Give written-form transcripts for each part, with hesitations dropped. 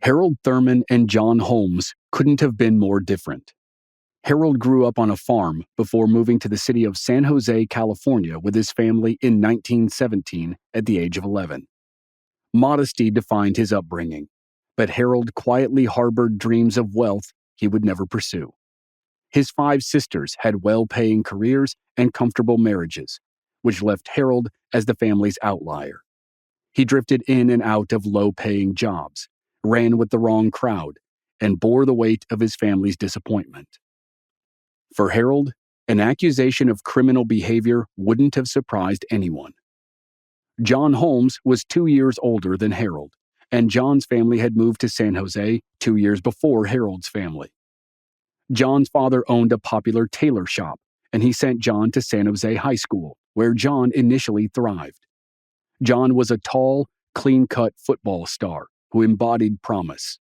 Harold Thurman and John Holmes couldn't have been more different. Harold grew up on a farm before moving to the city of San Jose, California with his family in 1917 at the age of 11. Modesty defined his upbringing, but Harold quietly harbored dreams of wealth he would never pursue. His 5 sisters had well-paying careers and comfortable marriages, which left Harold as the family's outlier. He drifted in and out of low-paying jobs, ran with the wrong crowd, and bore the weight of his family's disappointment. For Harold, an accusation of criminal behavior wouldn't have surprised anyone. John Holmes was 2 years older than Harold, and John's family had moved to San Jose 2 years before Harold's family. John's father owned a popular tailor shop, and he sent John to San Jose High School, where John initially thrived. John was a tall, clean-cut football star who embodied promise,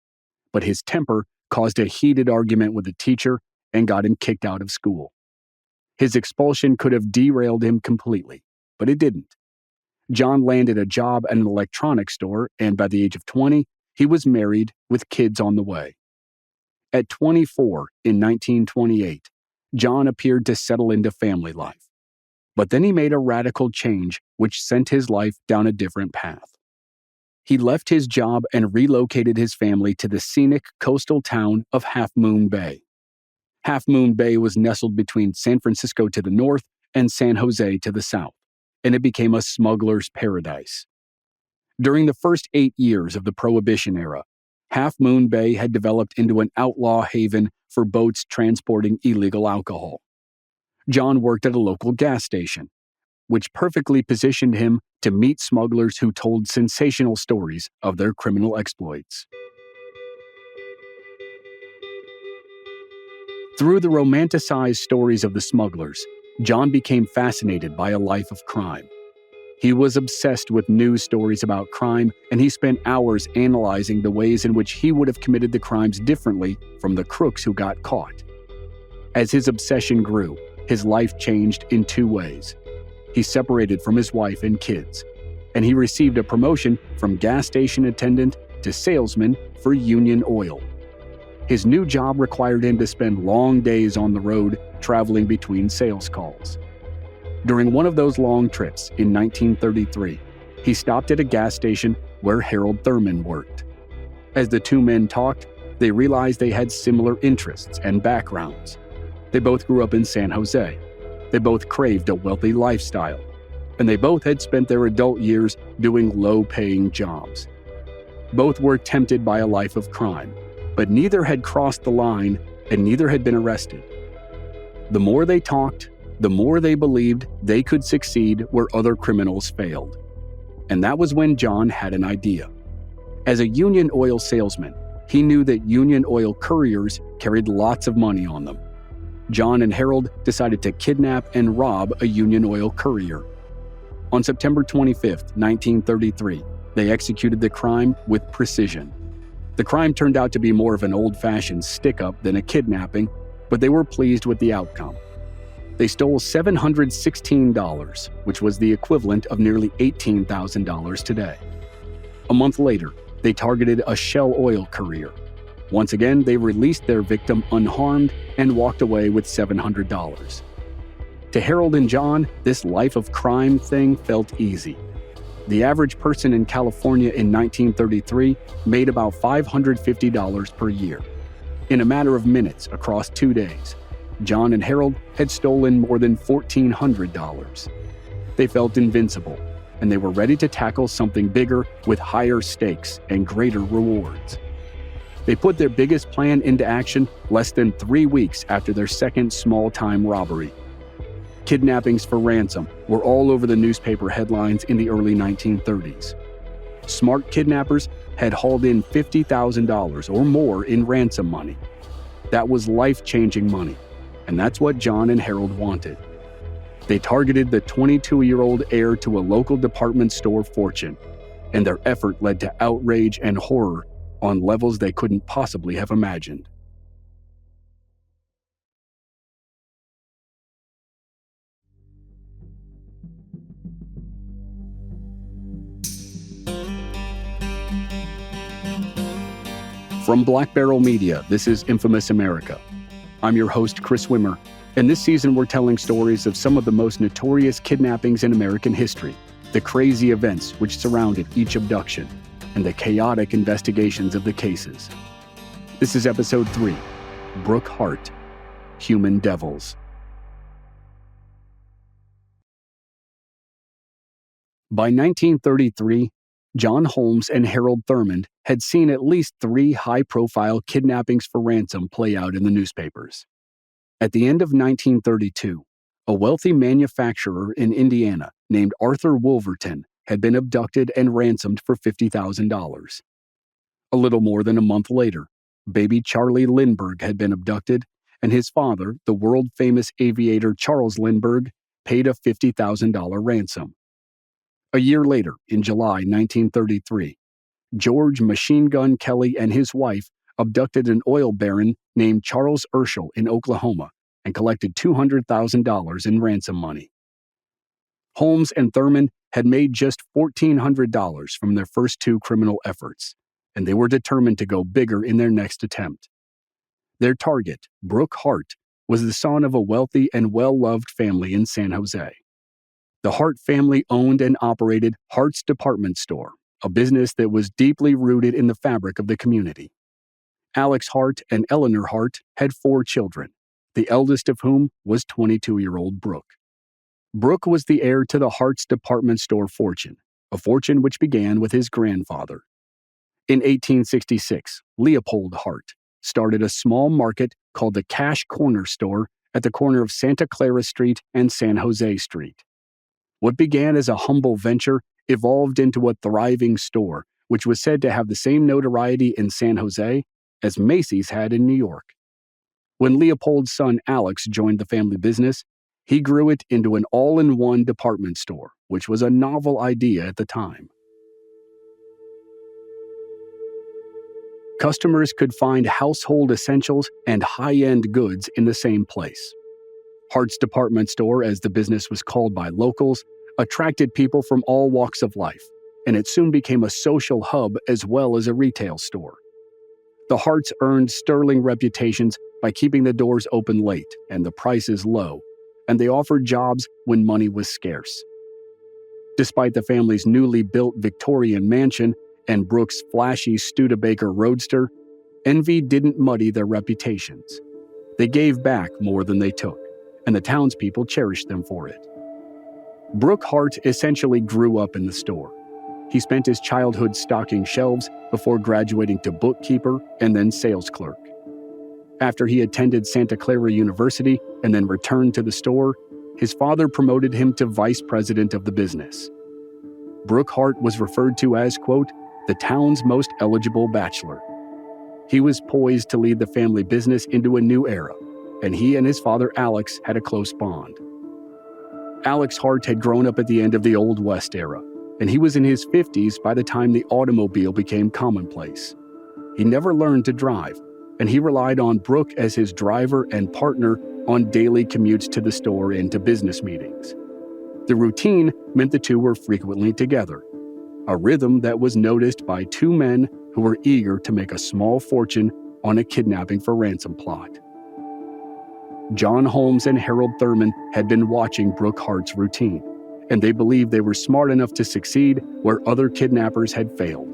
but his temper caused a heated argument with a teacher and got him kicked out of school. His expulsion could have derailed him completely, but it didn't. John landed a job at an electronics store, and by the age of 20, he was married with kids on the way. At 24, in 1928, John appeared to settle into family life. But then he made a radical change which sent his life down a different path. He left his job and relocated his family to the scenic coastal town of Half Moon Bay. Half Moon Bay was nestled between San Francisco to the north and San Jose to the south, and it became a smuggler's paradise. During the first 8 years of the Prohibition era, Half Moon Bay had developed into an outlaw haven for boats transporting illegal alcohol. John worked at a local gas station, which perfectly positioned him to meet smugglers who told sensational stories of their criminal exploits. Through the romanticized stories of the smugglers, John became fascinated by a life of crime. He was obsessed with news stories about crime, and he spent hours analyzing the ways in which he would have committed the crimes differently from the crooks who got caught. As his obsession grew, his life changed in 2 ways. He separated from his wife and kids, and he received a promotion from gas station attendant to salesman for Union Oil. His new job required him to spend long days on the road traveling between sales calls. During one of those long trips in 1933, he stopped at a gas station where Harold Thurman worked. As the 2 men talked, they realized they had similar interests and backgrounds. They both grew up in San Jose. They both craved a wealthy lifestyle, and they both had spent their adult years doing low-paying jobs. Both were tempted by a life of crime, but neither had crossed the line and neither had been arrested. The more they talked, the more they believed they could succeed where other criminals failed. And that was when John had an idea. As a Union Oil salesman, he knew that Union Oil couriers carried lots of money on them. John and Harold decided to kidnap and rob a Union Oil courier. On September 25, 1933, they executed the crime with precision. The crime turned out to be more of an old-fashioned stick-up than a kidnapping, but they were pleased with the outcome. They stole $716, which was the equivalent of nearly $18,000 today. A month later, they targeted a Shell Oil courier. Once again, they released their victim unharmed and walked away with $700. To Harold and John, this life of crime thing felt easy. The average person in California in 1933 made about $550 per year. In a matter of minutes across 2 days, John and Harold had stolen more than $1,400. They felt invincible, and they were ready to tackle something bigger with higher stakes and greater rewards. They put their biggest plan into action less than 3 weeks after their second small-time robbery. Kidnappings for ransom were all over the newspaper headlines in the early 1930s. Smart kidnappers had hauled in $50,000 or more in ransom money. That was life-changing money, and that's what John and Harold wanted. They targeted the 22-year-old heir to a local department store fortune, and their effort led to outrage and horror on levels they couldn't possibly have imagined. From Black Barrel Media, this is Infamous America. I'm your host, Chris Wimmer, and this season we're telling stories of some of the most notorious kidnappings in American history, the crazy events which surrounded each abduction, and the chaotic investigations of the cases. This is Episode 3, Brooke Hart, Human Devils. By 1933, John Holmes and Harold Thurmond had seen at least 3 high-profile kidnappings for ransom play out in the newspapers. At the end of 1932, a wealthy manufacturer in Indiana named Arthur Wolverton had been abducted and ransomed for $50,000. A little more than a month later, baby Charlie Lindbergh had been abducted, and his father, the world-famous aviator Charles Lindbergh, paid a $50,000 ransom. A year later, in July 1933, George Machine Gun Kelly and his wife abducted an oil baron named Charles Urschel in Oklahoma and collected $200,000 in ransom money. Holmes and Thurmond had made just $1,400 from their first 2 criminal efforts, and they were determined to go bigger in their next attempt. Their target, Brooke Hart, was the son of a wealthy and well-loved family in San Jose. The Hart family owned and operated Hart's Department Store, a business that was deeply rooted in the fabric of the community. Alex Hart and Eleanor Hart had 4 children, the eldest of whom was 22-year-old Brooke. Brooke was the heir to the Hart's Department Store fortune, a fortune which began with his grandfather. In 1866, Leopold Hart started a small market called the Cash Corner Store at the corner of Santa Clara Street and San Jose Street. What began as a humble venture evolved into a thriving store, which was said to have the same notoriety in San Jose as Macy's had in New York. When Leopold's son Alex joined the family business, he grew it into an all-in-one department store, which was a novel idea at the time. Customers could find household essentials and high-end goods in the same place. Hart's Department Store, as the business was called by locals, attracted people from all walks of life, and it soon became a social hub as well as a retail store. The Harts earned sterling reputations by keeping the doors open late and the prices low, and they offered jobs when money was scarce. Despite the family's newly built Victorian mansion and Brooke's flashy Studebaker Roadster, envy didn't muddy their reputations. They gave back more than they took, and the townspeople cherished them for it. Brooke Hart essentially grew up in the store. He spent his childhood stocking shelves before graduating to bookkeeper and then sales clerk. After he attended Santa Clara University and then returned to the store, his father promoted him to vice president of the business. Brooke Hart was referred to as, quote, the town's most eligible bachelor. He was poised to lead the family business into a new era, and he and his father Alex had a close bond. Alex Hart had grown up at the end of the Old West era, and he was in his 50s by the time the automobile became commonplace. He never learned to drive, and he relied on Brooke as his driver and partner on daily commutes to the store and to business meetings. The routine meant the two were frequently together, a rhythm that was noticed by 2 men who were eager to make a small fortune on a kidnapping for ransom plot. John Holmes and Harold Thurmond had been watching Brooke Hart's routine, and they believed they were smart enough to succeed where other kidnappers had failed.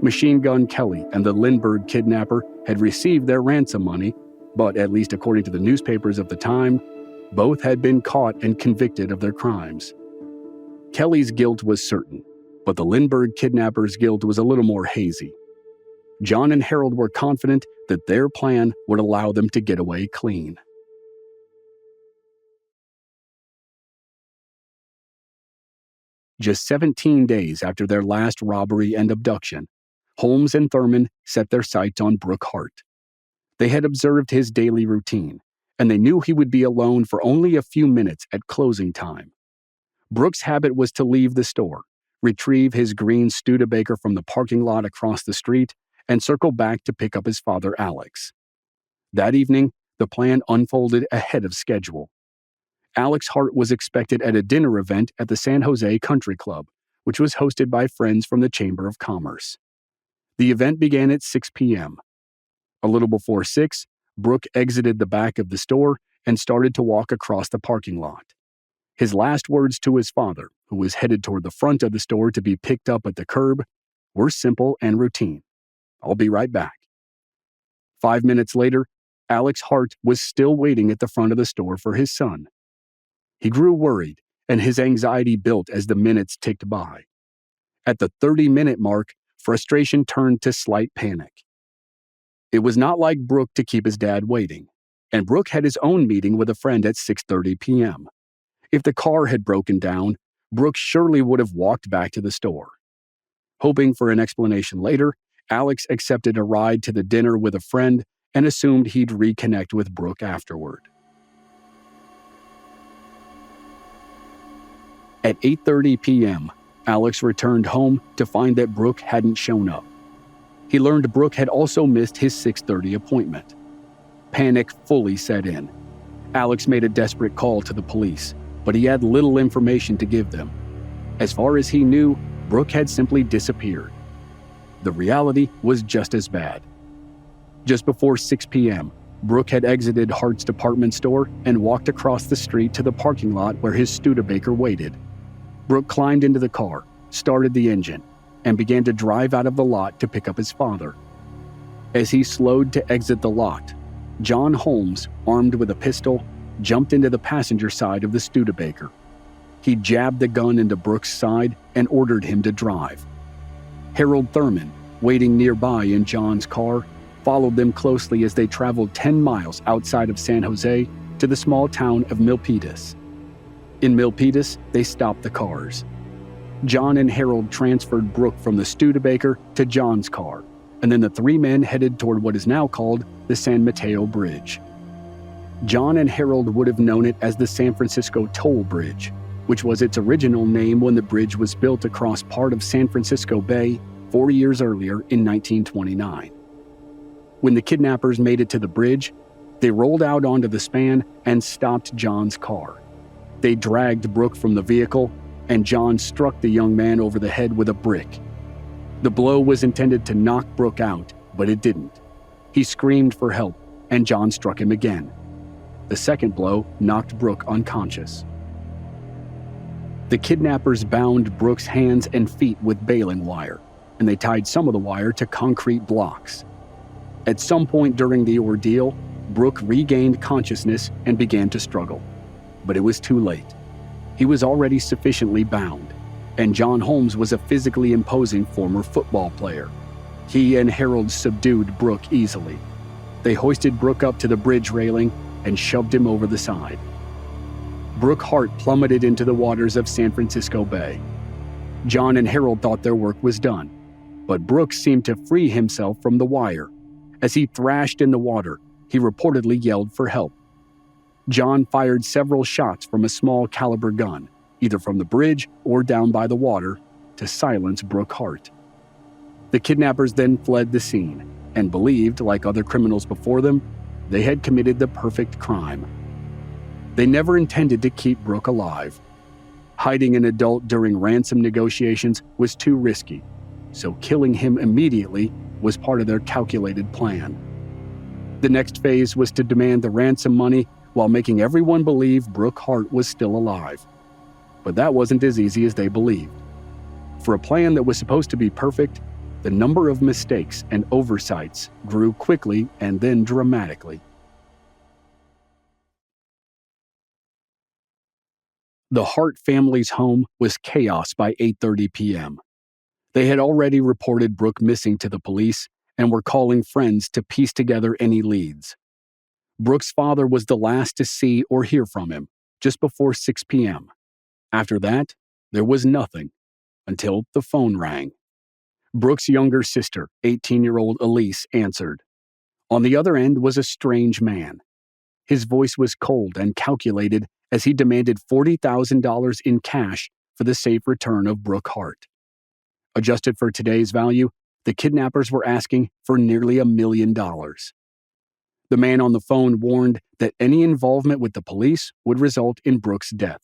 Machine Gun Kelly and the Lindbergh kidnapper had received their ransom money, but at least according to the newspapers of the time, both had been caught and convicted of their crimes. Kelly's guilt was certain, but the Lindbergh kidnapper's guilt was a little more hazy. John and Harold were confident that their plan would allow them to get away clean. Just 17 days after their last robbery and abduction, Holmes and Thurmond set their sights on Brooke Hart. They had observed his daily routine, and they knew he would be alone for only a few minutes at closing time. Brooke's habit was to leave the store, retrieve his green Studebaker from the parking lot across the street, and circle back to pick up his father Alex. That evening, the plan unfolded ahead of schedule. Alex Hart was expected at a dinner event at the San Jose Country Club, which was hosted by friends from the Chamber of Commerce. The event began at 6 p.m. A little before 6, Brooke exited the back of the store and started to walk across the parking lot. His last words to his father, who was headed toward the front of the store to be picked up at the curb, were simple and routine. "I'll be right back." 5 minutes later, Alex Hart was still waiting at the front of the store for his son. He grew worried, and his anxiety built as the minutes ticked by. At the 30-minute mark, frustration turned to slight panic. It was not like Brooke to keep his dad waiting, and Brooke had his own meeting with a friend at 6:30 p.m. If the car had broken down, Brooke surely would have walked back to the store. Hoping for an explanation later, Alex accepted a ride to the dinner with a friend and assumed he'd reconnect with Brooke afterward. At 8:30 p.m., Alex returned home to find that Brooke hadn't shown up. He learned Brooke had also missed his 6:30 appointment. Panic fully set in. Alex made a desperate call to the police, but he had little information to give them. As far as he knew, Brooke had simply disappeared. The reality was just as bad. Just before 6 p.m., Brooke had exited Hart's department store and walked across the street to the parking lot where his Studebaker waited. Brooke climbed into the car, started the engine, and began to drive out of the lot to pick up his father. As he slowed to exit the lot, John Holmes, armed with a pistol, jumped into the passenger side of the Studebaker. He jabbed the gun into Brooke's side and ordered him to drive. Harold Thurman, waiting nearby in John's car, followed them closely as they traveled 10 miles outside of San Jose to the small town of Milpitas. In Milpitas, they stopped the cars. John and Harold transferred Brooke from the Studebaker to John's car, and then the three men headed toward what is now called the San Mateo Bridge. John and Harold would have known it as the San Francisco Toll Bridge, which was its original name when the bridge was built across part of San Francisco Bay 4 years earlier in 1929. When the kidnappers made it to the bridge, they rolled out onto the span and stopped John's car. They dragged Brooke from the vehicle, and John struck the young man over the head with a brick. The blow was intended to knock Brooke out, but it didn't. He screamed for help, and John struck him again. The second blow knocked Brooke unconscious. The kidnappers bound Brooke's hands and feet with baling wire, and they tied some of the wire to concrete blocks. At some point during the ordeal, Brooke regained consciousness and began to struggle. But it was too late. He was already sufficiently bound, and John Holmes was a physically imposing former football player. He and Harold subdued Brooke easily. They hoisted Brooke up to the bridge railing and shoved him over the side. Brooke Hart plummeted into the waters of San Francisco Bay. John and Harold thought their work was done, but Brooke seemed to free himself from the wire. As he thrashed in the water, he reportedly yelled for help. John fired several shots from a small caliber gun, either from the bridge or down by the water, to silence Brooke Hart. The kidnappers then fled the scene and believed, like other criminals before them, they had committed the perfect crime. They never intended to keep Brooke alive. Hiding an adult during ransom negotiations was too risky, so killing him immediately was part of their calculated plan. The next phase was to demand the ransom money while making everyone believe Brooke Hart was still alive. But that wasn't as easy as they believed. For a plan that was supposed to be perfect, the number of mistakes and oversights grew quickly and then dramatically. The Hart family's home was chaos by 8:30 p.m. They had already reported Brooke missing to the police and were calling friends to piece together any leads. Brooke's father was the last to see or hear from him, just before 6 p.m. After that, there was nothing, until the phone rang. Brooke's younger sister, 18-year-old Elise, answered. On the other end was a strange man. His voice was cold and calculated as he demanded $40,000 in cash for the safe return of Brooke Hart. Adjusted for today's value, the kidnappers were asking for nearly $1 million. The man on the phone warned that any involvement with the police would result in Brooke's death.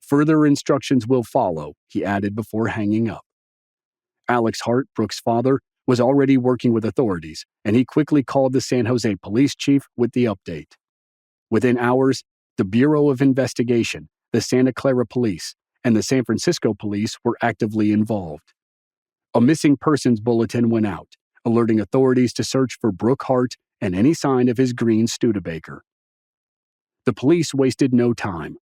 Further instructions will follow, he added before hanging up. Alex Hart, Brooke's father, was already working with authorities, and he quickly called the San Jose police chief with the update. Within hours, the Bureau of Investigation, the Santa Clara Police, and the San Francisco Police were actively involved. A missing persons bulletin went out, alerting authorities to search for Brooke Hart and any sign of his green Studebaker. The police wasted no time.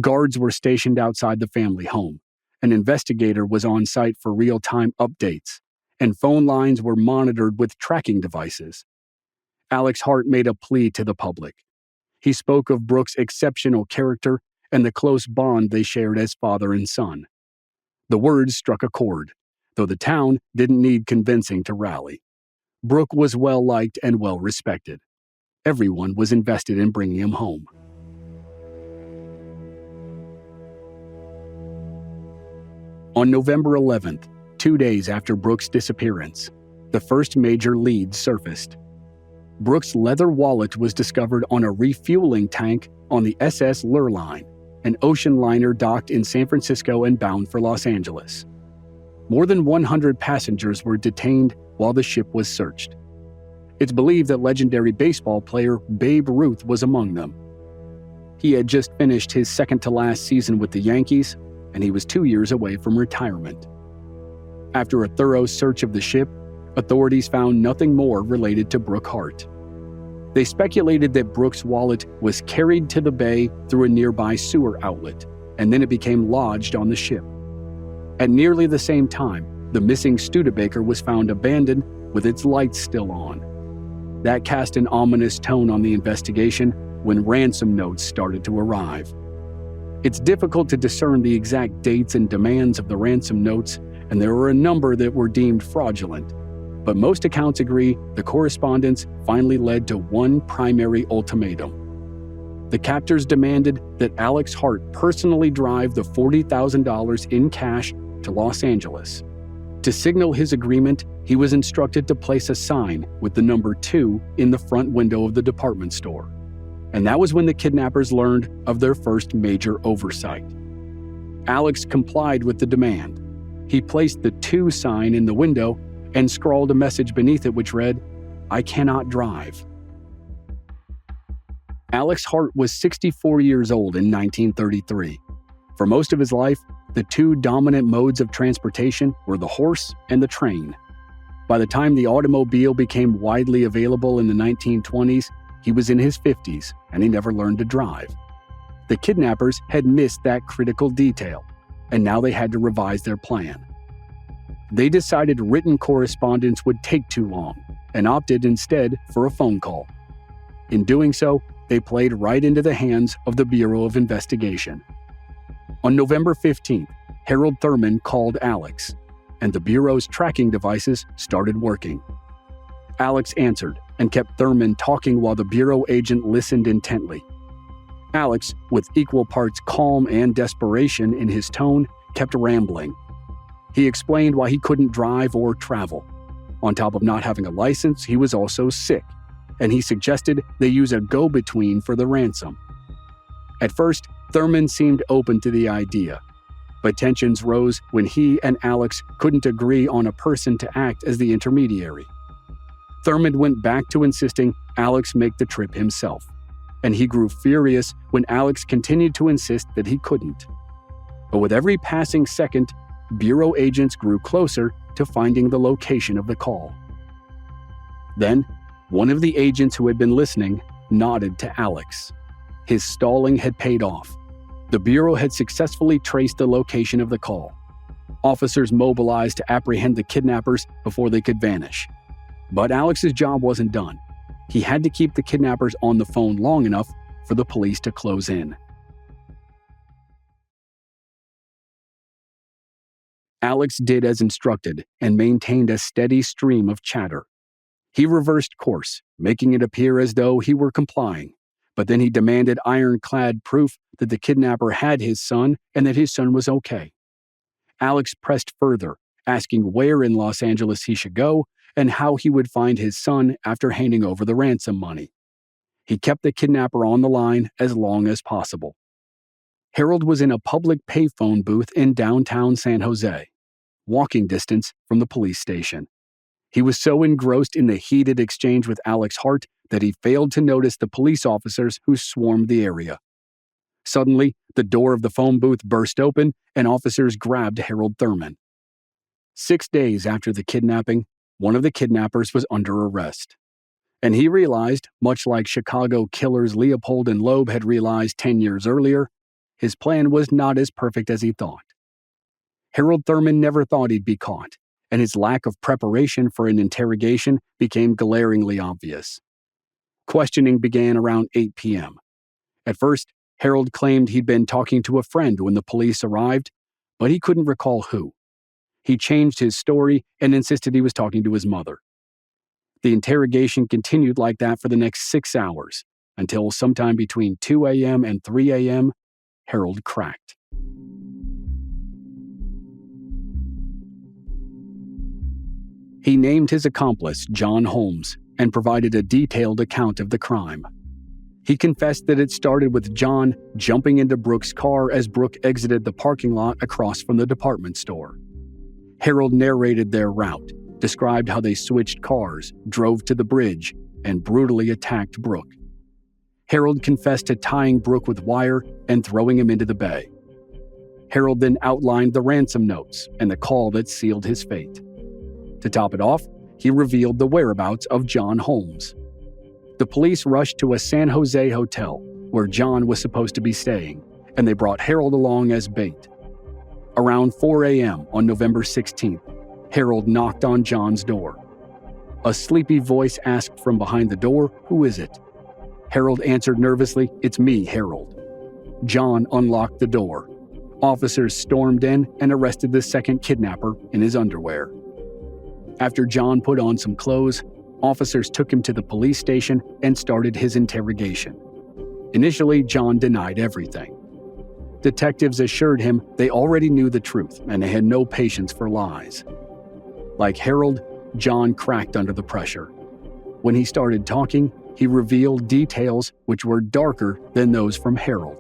Guards were stationed outside the family home. An investigator was on site for real-time updates, and phone lines were monitored with tracking devices. Alex Hart made a plea to the public. He spoke of Brooke's exceptional character and the close bond they shared as father and son. The words struck a chord, though the town didn't need convincing to rally. Brooke was well-liked and well-respected. Everyone was invested in bringing him home. On November 11th, 2 days after Brooke's disappearance, the first major lead surfaced. Brooke's leather wallet was discovered on a refueling tank on the SS Lurline, an ocean liner docked in San Francisco and bound for Los Angeles. More than 100 passengers were detained while the ship was searched. It's believed that legendary baseball player Babe Ruth was among them. He had just finished his second-to-last season with the Yankees, and he was 2 years away from retirement. After a thorough search of the ship, authorities found nothing more related to Brooke Hart. They speculated that Brooke's wallet was carried to the bay through a nearby sewer outlet, and then it became lodged on the ship. At nearly the same time, the missing Studebaker was found abandoned with its lights still on. That cast an ominous tone on the investigation when ransom notes started to arrive. It's difficult to discern the exact dates and demands of the ransom notes, and there were a number that were deemed fraudulent. But most accounts agree the correspondence finally led to one primary ultimatum. The captors demanded that Alex Hart personally drive the $40,000 in cash to Los Angeles. To signal his agreement, he was instructed to place a sign with the number 2 in the front window of the department store. And that was when the kidnappers learned of their first major oversight. Alex complied with the demand. He placed the 2 sign in the window and scrawled a message beneath it which read, "I cannot drive." Alex Hart was 64 years old in 1933. For most of his life, the 2 dominant modes of transportation were the horse and the train. By the time the automobile became widely available in the 1920s, he was in his 50s and he never learned to drive. The kidnappers had missed that critical detail, and now they had to revise their plan. They decided written correspondence would take too long and opted instead for a phone call. In doing so, they played right into the hands of the Bureau of Investigation. On November 15th, Harold Thurman called Alex, and the Bureau's tracking devices started working. Alex answered and kept Thurman talking while the Bureau agent listened intently. Alex, with equal parts calm and desperation in his tone, kept rambling. He explained why he couldn't drive or travel. On top of not having a license, he was also sick, and he suggested they use a go-between for the ransom. At first, Thurman seemed open to the idea, but tensions rose when he and Alex couldn't agree on a person to act as the intermediary. Thurman went back to insisting Alex make the trip himself, and he grew furious when Alex continued to insist that he couldn't. But with every passing second, Bureau agents grew closer to finding the location of the call. Then, one of the agents who had been listening nodded to Alex. His stalling had paid off. The Bureau had successfully traced the location of the call. Officers mobilized to apprehend the kidnappers before they could vanish. But Alex's job wasn't done. He had to keep the kidnappers on the phone long enough for the police to close in. Alex did as instructed and maintained a steady stream of chatter. He reversed course, making it appear as though he were complying, but then he demanded ironclad proof that the kidnapper had his son and that his son was okay. Alex pressed further, asking where in Los Angeles he should go and how he would find his son after handing over the ransom money. He kept the kidnapper on the line as long as possible. Harold was in a public payphone booth in downtown San Jose, walking distance from the police station. He was so engrossed in the heated exchange with Alex Hart that he failed to notice the police officers who swarmed the area. Suddenly, the door of the phone booth burst open and officers grabbed Harold Thurman. 6 days after the kidnapping, one of the kidnappers was under arrest. And he realized, much like Chicago killers Leopold and Loeb had realized 10 years earlier, his plan was not as perfect as he thought. Harold Thurman never thought he'd be caught, and his lack of preparation for an interrogation became glaringly obvious. Questioning began around 8 p.m. At first, Harold claimed he'd been talking to a friend when the police arrived, but he couldn't recall who. He changed his story and insisted he was talking to his mother. The interrogation continued like that for the next 6 hours, until sometime between 2 a.m. and 3 a.m., Harold cracked. He named his accomplice, John Holmes, and provided a detailed account of the crime. He confessed that it started with John jumping into Brooke's car as Brooke exited the parking lot across from the department store. Harold narrated their route, described how they switched cars, drove to the bridge, and brutally attacked Brooke. Harold confessed to tying Brooke with wire and throwing him into the bay. Harold then outlined the ransom notes and the call that sealed his fate. To top it off, he revealed the whereabouts of John Holmes. The police rushed to a San Jose hotel where John was supposed to be staying, and they brought Harold along as bait. Around 4 a.m. on November 16th, Harold knocked on John's door. A sleepy voice asked from behind the door, "Who is it?" Harold answered nervously, "It's me, Harold." John unlocked the door. Officers stormed in and arrested the second kidnapper in his underwear. After John put on some clothes, officers took him to the police station and started his interrogation. Initially, John denied everything. Detectives assured him they already knew the truth and they had no patience for lies. Like Harold, John cracked under the pressure. When he started talking, he revealed details which were darker than those from Harold.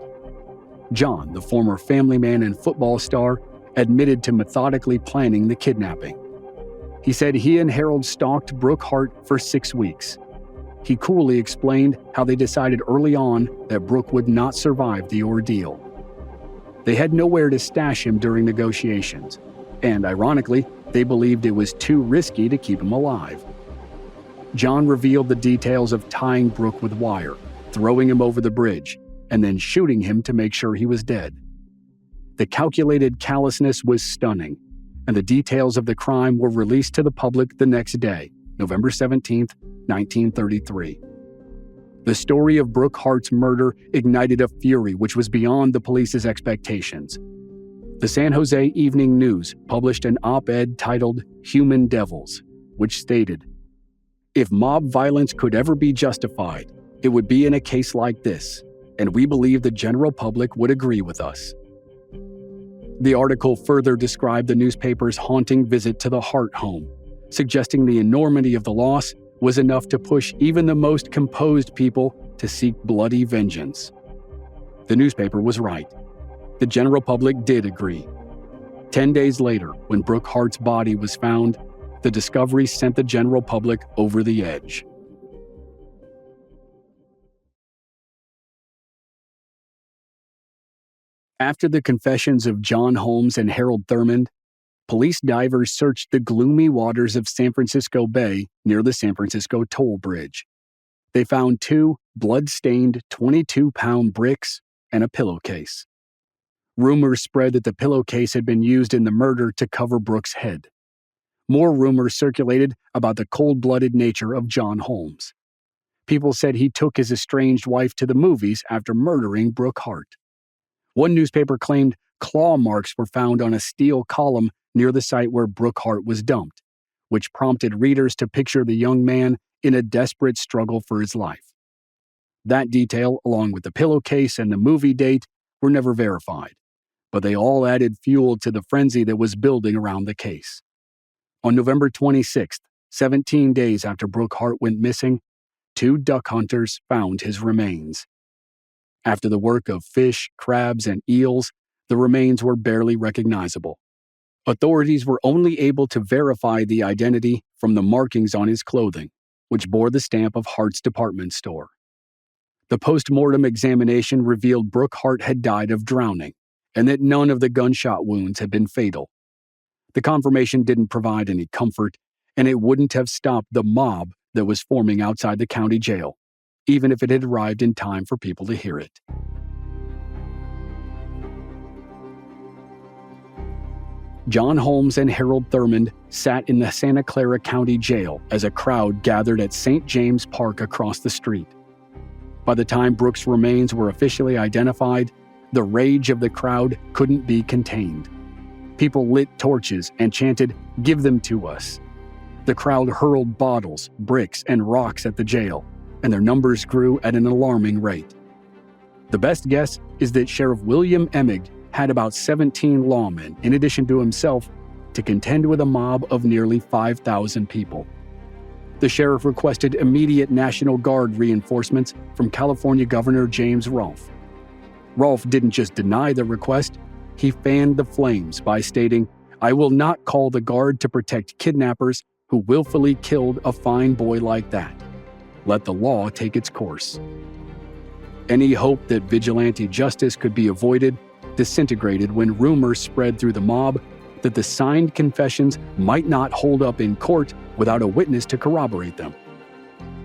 John, the former family man and football star, admitted to methodically planning the kidnapping. He said he and Harold stalked Brooke Hart for 6 weeks. He coolly explained how they decided early on that Brooke would not survive the ordeal. They had nowhere to stash him during negotiations, and ironically, they believed it was too risky to keep him alive. John revealed the details of tying Brooke with wire, throwing him over the bridge, and then shooting him to make sure he was dead. The calculated callousness was stunning, and the details of the crime were released to the public the next day, November 17, 1933. The story of Brooke Hart's murder ignited a fury which was beyond the police's expectations. The San Jose Evening News published an op-ed titled "Human Devils," which stated, "If mob violence could ever be justified, it would be in a case like this, and we believe the general public would agree with us." The article further described the newspaper's haunting visit to the Hart home, suggesting the enormity of the loss was enough to push even the most composed people to seek bloody vengeance. The newspaper was right. The general public did agree. 10 days later, when Brooke Hart's body was found, the discovery sent the general public over the edge. After the confessions of John Holmes and Harold Thurman, police divers searched the gloomy waters of San Francisco Bay near the San Francisco Toll Bridge. They found 2 blood-stained 22-pound bricks and a pillowcase. Rumors spread that the pillowcase had been used in the murder to cover Brooke's head. More rumors circulated about the cold-blooded nature of John Holmes. People said he took his estranged wife to the movies after murdering Brooke Hart. One newspaper claimed claw marks were found on a steel column near the site where Brooke Hart was dumped, which prompted readers to picture the young man in a desperate struggle for his life. That detail, along with the pillowcase and the movie date, were never verified, but they all added fuel to the frenzy that was building around the case. On November 26th, 17 days after Brooke Hart went missing, 2 duck hunters found his remains. After the work of fish, crabs, and eels, the remains were barely recognizable. Authorities were only able to verify the identity from the markings on his clothing, which bore the stamp of Hart's department store. The post-mortem examination revealed Brooke Hart had died of drowning, and that none of the gunshot wounds had been fatal. The confirmation didn't provide any comfort, and it wouldn't have stopped the mob that was forming outside the county jail, even if it had arrived in time for people to hear it. John Holmes and Harold Thurmond sat in the Santa Clara County Jail as a crowd gathered at St. James Park across the street. By the time Brooke's remains were officially identified, the rage of the crowd couldn't be contained. People lit torches and chanted, "Give them to us." The crowd hurled bottles, bricks, and rocks at the jail, and their numbers grew at an alarming rate. The best guess is that Sheriff William Emig had about 17 lawmen, in addition to himself, to contend with a mob of nearly 5,000 people. The sheriff requested immediate National Guard reinforcements from California Governor James Rolfe. Rolfe didn't just deny the request, he fanned the flames by stating, "I will not call the Guard to protect kidnappers who willfully killed a fine boy like that. Let the law take its course." Any hope that vigilante justice could be avoided disintegrated when rumors spread through the mob that the signed confessions might not hold up in court without a witness to corroborate them.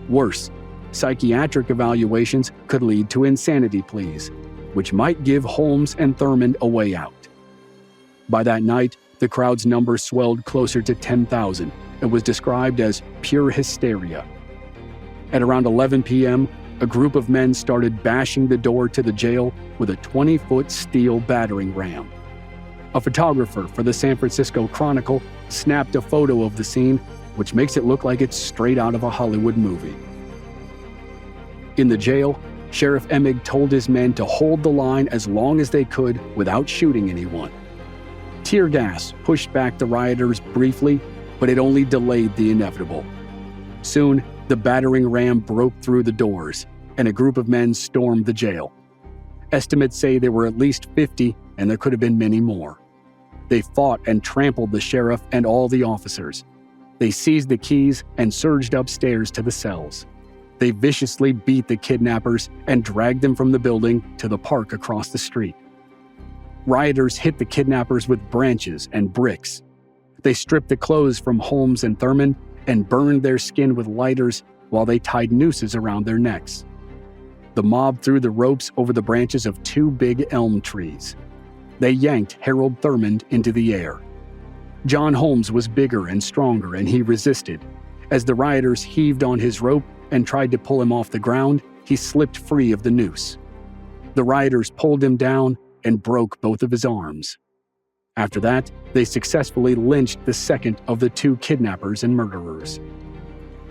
Worse, psychiatric evaluations could lead to insanity pleas, which might give Holmes and Thurmond a way out. By that night, the crowd's number swelled closer to 10,000 and was described as pure hysteria. At around 11 p.m., a group of men started bashing the door to the jail with a 20-foot steel battering ram. A photographer for the San Francisco Chronicle snapped a photo of the scene, which makes it look like it's straight out of a Hollywood movie. In the jail, Sheriff Emig told his men to hold the line as long as they could without shooting anyone. Tear gas pushed back the rioters briefly, but it only delayed the inevitable. Soon, the battering ram broke through the doors, and a group of men stormed the jail. Estimates say there were at least 50, and there could have been many more. They fought and trampled the sheriff and all the officers. They seized the keys and surged upstairs to the cells. They viciously beat the kidnappers and dragged them from the building to the park across the street. Rioters hit the kidnappers with branches and bricks. They stripped the clothes from Holmes and Thurmond and burned their skin with lighters while they tied nooses around their necks. The mob threw the ropes over the branches of 2 big elm trees. They yanked Harold Thurmond into the air. John Holmes was bigger and stronger, and he resisted. As the rioters heaved on his rope and tried to pull him off the ground, he slipped free of the noose. The rioters pulled him down and broke both of his arms. After that, they successfully lynched the second of the 2 kidnappers and murderers.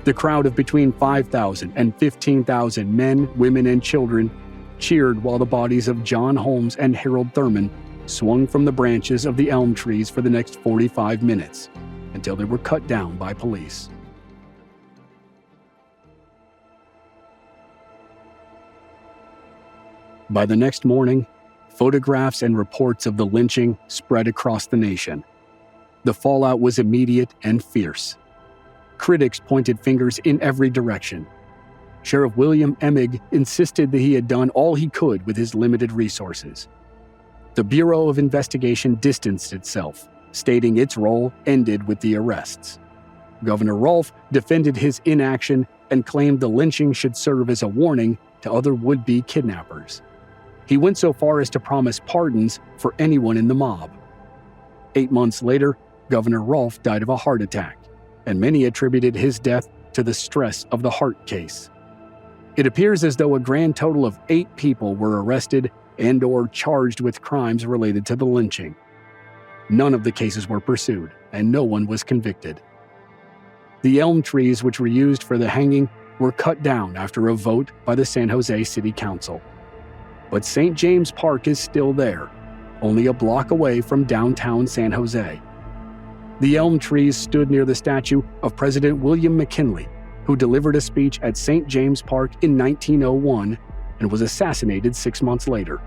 The crowd of between 5,000 and 15,000 men, women, and children cheered while the bodies of John Holmes and Harold Thurmond swung from the branches of the elm trees for the next 45 minutes, until they were cut down by police. By the next morning, photographs and reports of the lynching spread across the nation. The fallout was immediate and fierce. Critics pointed fingers in every direction. Sheriff William Emig insisted that he had done all he could with his limited resources. The Bureau of Investigation distanced itself, stating its role ended with the arrests. Governor Rolfe defended his inaction and claimed the lynching should serve as a warning to other would-be kidnappers. He went so far as to promise pardons for anyone in the mob. 8 months later, Governor Rolfe died of a heart attack, and many attributed his death to the stress of the Hart case. It appears as though a grand total of 8 people were arrested and/or charged with crimes related to the lynching. None of the cases were pursued, and no one was convicted. The elm trees which were used for the hanging were cut down after a vote by the San Jose City Council. But St. James Park is still there, only a block away from downtown San Jose. The elm trees stood near the statue of President William McKinley, who delivered a speech at St. James Park in 1901 and was assassinated 6 months later.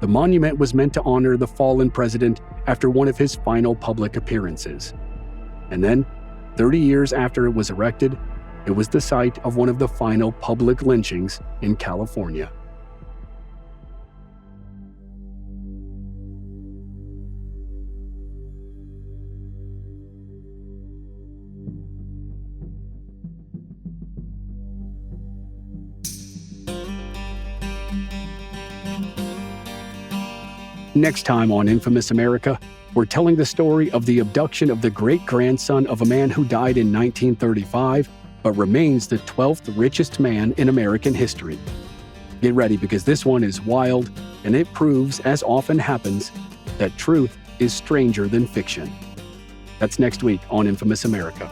The monument was meant to honor the fallen president after one of his final public appearances. And then, 30 years after it was erected, it was the site of one of the final public lynchings in California. Next time on Infamous America, we're telling the story of the abduction of the great-grandson of a man who died in 1935, but remains the 12th richest man in American history. Get ready, because this one is wild, and it proves, as often happens, that truth is stranger than fiction. That's next week on Infamous America.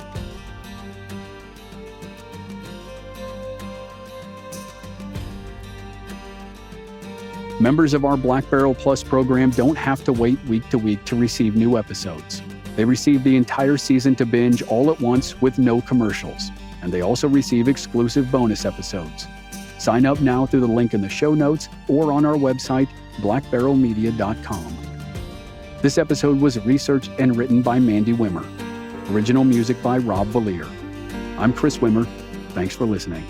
Members of our Black Barrel Plus program don't have to wait week to week to receive new episodes. They receive the entire season to binge all at once with no commercials, and they also receive exclusive bonus episodes. Sign up now through the link in the show notes or on our website, blackbarrelmedia.com. This episode was researched and written by Mandy Wimmer. Original music by Rob Valier. I'm Chris Wimmer. Thanks for listening.